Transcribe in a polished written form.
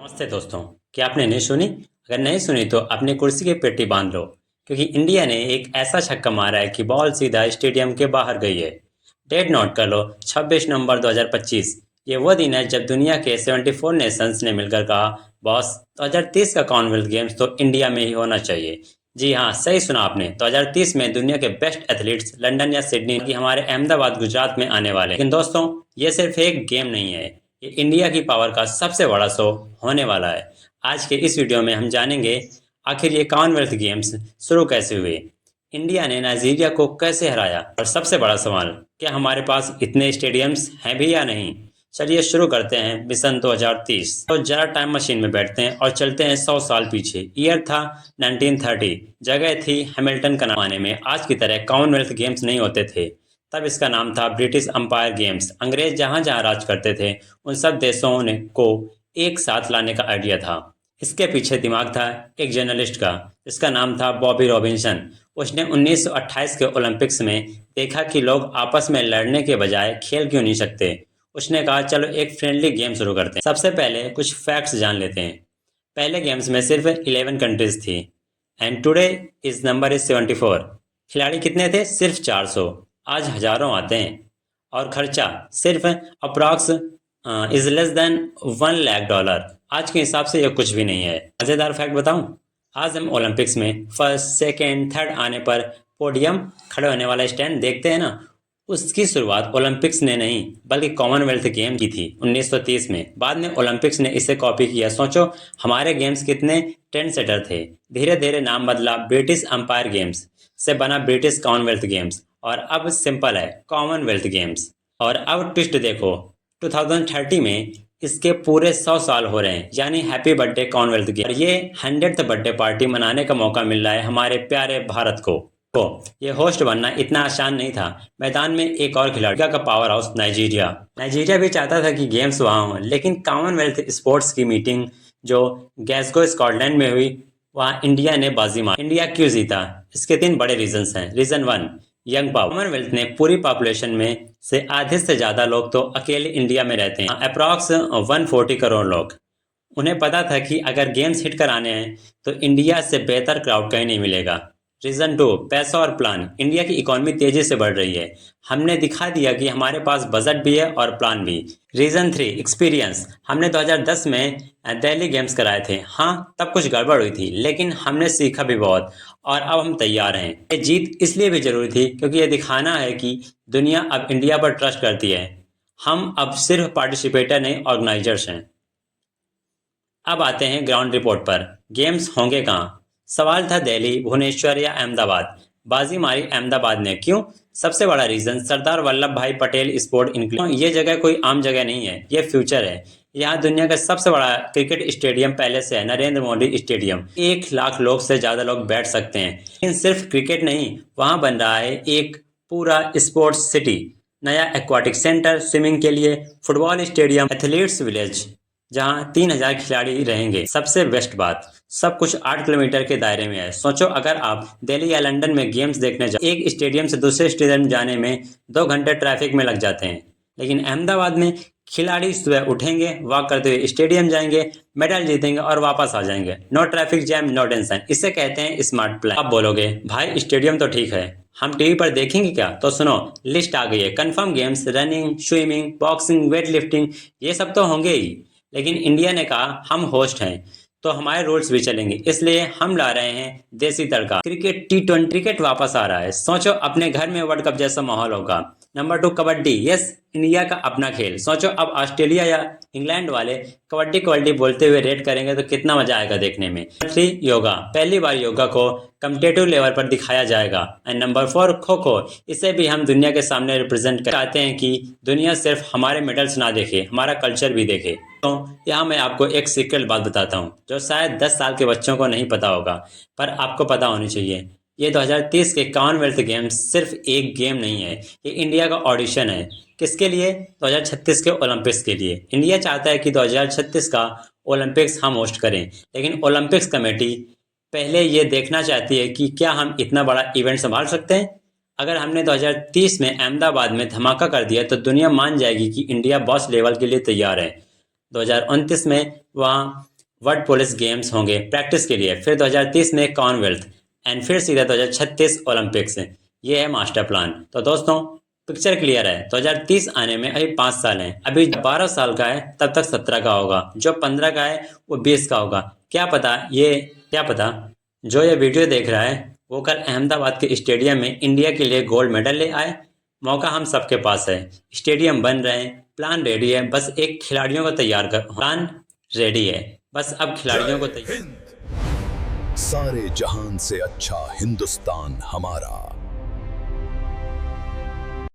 नमस्ते दोस्तों। क्या आपने नहीं सुनी? अगर नहीं सुनी तो अपनी कुर्सी की पेटी बांध लो, क्योंकि इंडिया ने एक ऐसा छक्का मारा है कि बॉल सीधा स्टेडियम के बाहर गई है। डेट नोट कर लो, 26 नवंबर 2025। ये वो दिन है जब दुनिया के 74 नेशंस ने मिलकर कहा, बॉस 2030 का कॉमनवेल्थ गेम्स तो इंडिया में ही होना चाहिए। जी हाँ, सही सुना आपने। 2030 में दुनिया के बेस्ट एथलीट्स लंदन या सिडनी की हमारे अहमदाबाद गुजरात में आने वाले हैं। लेकिन दोस्तों, ये सिर्फ एक गेम नहीं है, ये इंडिया की पावर का सबसे बड़ा शो होने वाला है। आज के इस वीडियो में हम जानेंगे आखिर ये कॉमनवेल्थ गेम्स शुरू कैसे हुए, इंडिया ने नाइजीरिया को कैसे हराया, और सबसे बड़ा सवाल, क्या हमारे पास इतने स्टेडियम्स हैं भी या नहीं। चलिए शुरू करते हैं मिशन 2030। तो जरा टाइम मशीन में बैठते हैं और चलते हैं 100 साल पीछे। ईयर था 1930, जगह थी हैमिल्टन का नाम। में आज की तरह कॉमनवेल्थ गेम्स नहीं होते थे। तब इसका नाम था ब्रिटिश अंपायर गेम्स। अंग्रेज जहां जहां राज करते थे उन सब देशों ने को एक साथ लाने का आइडिया था। इसके पीछे दिमाग था एक जर्नलिस्ट का, जिसका नाम था बॉबी रॉबिन्सन। उसने 1928 के ओलंपिक्स में देखा कि लोग आपस में लड़ने के बजाय खेल क्यों नहीं सकते। उसने कहा, चलो एक फ्रेंडली गेम शुरू करते हैं। सबसे पहले कुछ फैक्ट्स जान लेते हैं। पहले गेम्स में सिर्फ 11 कंट्रीज थी, एंड टुडे इस नंबर इज 74। खिलाड़ी कितने थे? सिर्फ 400। आज हजारों आते हैं। और खर्चा सिर्फ approx is less than $1 lakh. आज के हिसाब से यह कुछ भी नहीं है। मजेदार फैक्ट बताऊं, आज हम ओलंपिक्स में फर्स्ट सेकेंड थर्ड आने पर पोडियम खड़े होने वाला स्टैंड देखते हैं ना, उसकी शुरुआत ओलंपिक्स ने नहीं बल्कि कॉमनवेल्थ गेम की थी 1930 में। बाद में ओलंपिक्स ने इसे कॉपी किया। सोचो हमारे गेम्स कितने ट्रेंड सेटर थे। धीरे धीरे नाम बदला, ब्रिटिश अंपायर गेम्स से बना ब्रिटिश कॉमनवेल्थ गेम्स, और अब सिंपल है, कॉमनवेल्थ गेम्स। और अब ट्विस्ट देखो, 2030 में इसके पूरे 100 साल हो रहे हैं, यानी हैप्पी बर्थडे कॉमनवेल्थ गेम। और ये 100th बर्थडे पार्टी मनाने का मौका मिल रहा है हमारे प्यारे भारत को। ये होस्ट बनना इतना आसान नहीं था। मैदान में एक और खिलाड़ी का पावर हाउस, नाइजीरिया। नाइजीरिया भी चाहता था कि गेम्स वहां हो, लेकिन कॉमनवेल्थ स्पोर्ट्स की मीटिंग जो ग्लासगो स्कॉटलैंड में हुई, वहां इंडिया ने बाजी मारी। इंडिया क्यों जीता? इसके 3 बड़े रीजंस हैं। Reason 1, young power. कॉमनवेल्थ ने पूरी पॉपुलेशन में से आधे से ज्यादा लोग तो अकेले इंडिया में रहते हैं, अप्रॉक्स 140 करोड़ लोग। उन्हें पता था कि अगर गेम्स हिट कराने हैं तो इंडिया से बेहतर क्राउड कहीं नहीं मिलेगा। रीजन 2, पैसा और प्लान। इंडिया की इकोनॉमी तेजी से बढ़ रही है। हमने दिखा दिया कि हमारे पास बजट भी है और प्लान भी। Reason 3, experience. हमने 2010 में दिल्ली गेम्स कराए थे। हाँ, तब कुछ गड़बड़ हुई थी, लेकिन हमने सीखा भी बहुत, और अब हम तैयार हैं। ये जीत इसलिए भी जरूरी थी क्योंकि ये दिखाना है कि दुनिया अब इंडिया पर ट्रस्ट करती है। हम अब सिर्फ पार्टिसिपेटर नहीं, ऑर्गेनाइजर्स हैं। अब आते हैं ग्राउंड रिपोर्ट पर। गेम्स होंगे कहाँ? सवाल था दिल्ली, भुवनेश्वर या अहमदाबाद। बाजी मारी अहमदाबाद ने। क्यों? सबसे बड़ा रीजन, सरदार वल्लभ भाई पटेल स्पोर्ट इंक्लूड। ये जगह कोई आम जगह नहीं है, ये फ्यूचर है। यहाँ दुनिया का सबसे बड़ा क्रिकेट स्टेडियम पहले से है, नरेंद्र मोदी स्टेडियम। 1 लाख लोग से ज्यादा लोग बैठ सकते हैं। लेकिन सिर्फ क्रिकेट नहीं, वहां बन रहा है एक पूरा स्पोर्ट्स सिटी। नया एक्वाटिक सेंटर, स्विमिंग के लिए फुटबॉल स्टेडियम, एथलीट्स विलेज जहां 3000 खिलाड़ी रहेंगे। सबसे बेस्ट बात, सब कुछ 8 किलोमीटर के दायरे में है। सोचो अगर आप दिल्ली या लंदन में गेम्स देखने जाओ, एक स्टेडियम से दूसरे स्टेडियम जाने में 2 घंटे ट्रैफिक में लग जाते हैं। लेकिन अहमदाबाद में खिलाड़ी सुबह उठेंगे, वॉक करते हुए स्टेडियम जाएंगे, मेडल जीतेंगे और वापस आ जाएंगे। No traffic jam, no tension. इसे कहते हैं स्मार्ट प्लान। आप बोलोगे, भाई स्टेडियम तो ठीक है, हम टीवी पर देखेंगे क्या? तो सुनो, लिस्ट आ गई है। Confirm games, running, swimming, boxing, weight lifting, ये सब तो होंगे ही। लेकिन इंडिया ने कहा, हम होस्ट हैं तो हमारे रूल्स भी चलेंगे, इसलिए हम ला रहे हैं देसी तड़का। क्रिकेट, T20 क्रिकेट वापस आ रहा है। सोचो अपने घर में वर्ल्ड कप जैसा माहौल होगा। नंबर 2, कबड्डी। यस, इंडिया का अपना खेल। सोचो अब ऑस्ट्रेलिया या इंग्लैंड वाले कबड्डी कबड्डी बोलते हुए रेड करेंगे तो कितना मजा आएगा देखने में। 3, योगा। पहली बार योगा को कम्पिटेटिव लेवल पर दिखाया जाएगा। And number 4, kho kho. इसे भी हम दुनिया के सामने रिप्रेजेंट चाहते हैं कि दुनिया सिर्फ हमारे मेडल्स ना देखे, हमारा कल्चर भी देखे। तो यहाँ मैं आपको एक सीक्रेट बात बताता हूँ जो शायद 10 साल के बच्चों को नहीं पता होगा, पर आपको पता होनी चाहिए। ये 2030 के कॉमनवेल्थ गेम्स सिर्फ एक गेम नहीं है, ये इंडिया का ऑडिशन है। किसके लिए? 2036 के ओलंपिक्स के लिए। इंडिया चाहता है कि 2036 का ओलंपिक्स हम होस्ट करें, लेकिन ओलंपिक्स कमेटी पहले ये देखना चाहती है कि क्या हम इतना बड़ा इवेंट संभाल सकते हैं। अगर हमने 2030 में अहमदाबाद में धमाका कर दिया तो दुनिया मान जाएगी कि इंडिया बॉस लेवल के लिए तैयार है। 2029 में वहाँ वर्ल्ड पुलिस गेम्स होंगे प्रैक्टिस के लिए, फिर 2030 में कॉमनवेल्थ एंड फिर सीधा 2036 ओलंपिक्स। ये है मास्टर प्लान। तो दोस्तों पिक्चर क्लियर है, 2030 आने में अभी 5 साल हैं। अभी 12 साल का है तब तक 17 का होगा, जो 15 का है वो 20 का होगा। क्या पता जो ये वीडियो देख रहा है वो कल अहमदाबाद के स्टेडियम में इंडिया के लिए गोल्ड मेडल ले आए। मौका हम सबके पास है, स्टेडियम बन रहे हैं, प्लान रेडी है, बस एक खिलाड़ियों को तैयार कर प्लान रेडी है, बस अब खिलाड़ियों को तैयार। सारे जहान से अच्छा हिंदुस्तान हमारा।